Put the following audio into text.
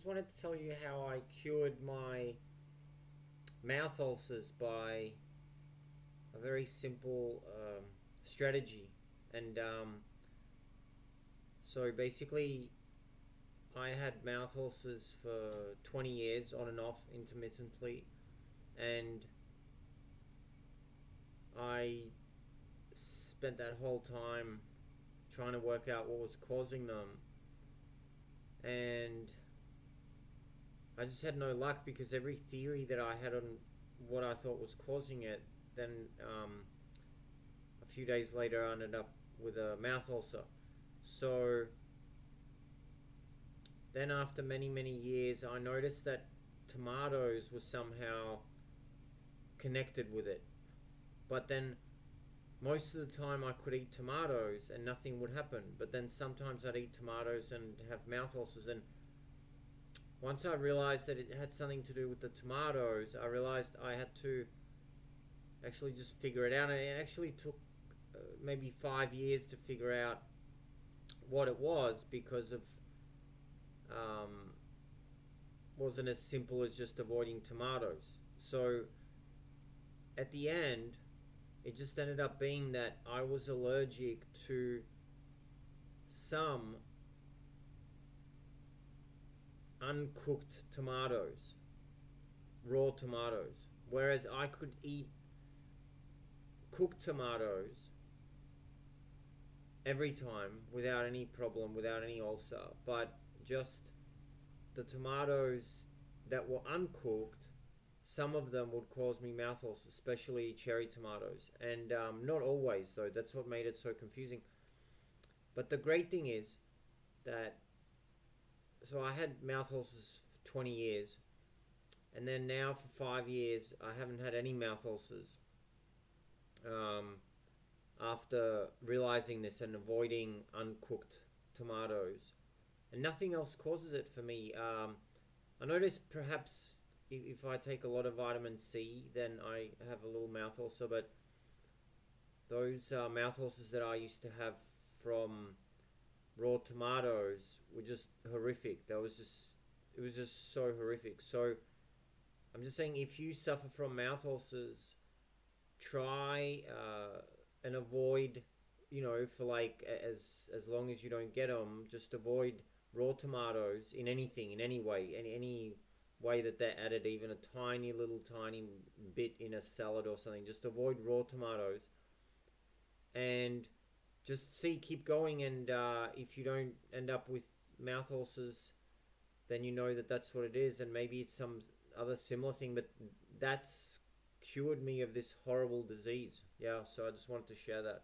wanted to tell you how I cured my mouth ulcers by a very simple strategy. And so basically, I had mouth ulcers for 20 years on and off intermittently, and I spent that whole time trying to work out what was causing them. And I just had no luck because every theory that I had on what I thought was causing it, then a few days later I ended up with a mouth ulcer. So then after many, many years, I noticed that tomatoes were somehow connected with it. But then most of the time I could eat tomatoes and nothing would happen. But then sometimes I'd eat tomatoes and have mouth ulcers. And once I realized that it had something to do with the tomatoes, I realized I had to actually just figure it out. And it actually took maybe 5 years to figure out what it was, because of um, wasn't as simple as just avoiding tomatoes. So at the end, it just ended up being that I was allergic to some uncooked tomatoes, raw tomatoes, whereas I could eat cooked tomatoes every time without any problem, without any ulcer. But just the tomatoes that were uncooked, some of them would cause me mouth ulcers, especially cherry tomatoes. And not always, though. That's what made it so confusing. But the great thing is that, so I had mouth ulcers for 20 years, and then now for 5 years, I haven't had any mouth ulcers. Um, After realizing this and avoiding uncooked tomatoes, and nothing else causes it for me. I noticed perhaps if I take a lot of vitamin C, then I have a little mouth ulcer. But those mouth ulcers that I used to have from raw tomatoes were just horrific. It was just so horrific. So I'm just saying, if you suffer from mouth ulcers, try and avoid, for like as long as you don't get them, just avoid raw tomatoes in anything, in any way, any way that they're added, even a tiny little tiny bit in a salad or something. Just avoid raw tomatoes, and just keep going. And if you don't end up with mouth ulcers, then you know that that's what it is, and maybe it's some other similar thing, but that's cured me of this horrible disease. Yeah, so I just wanted to share that.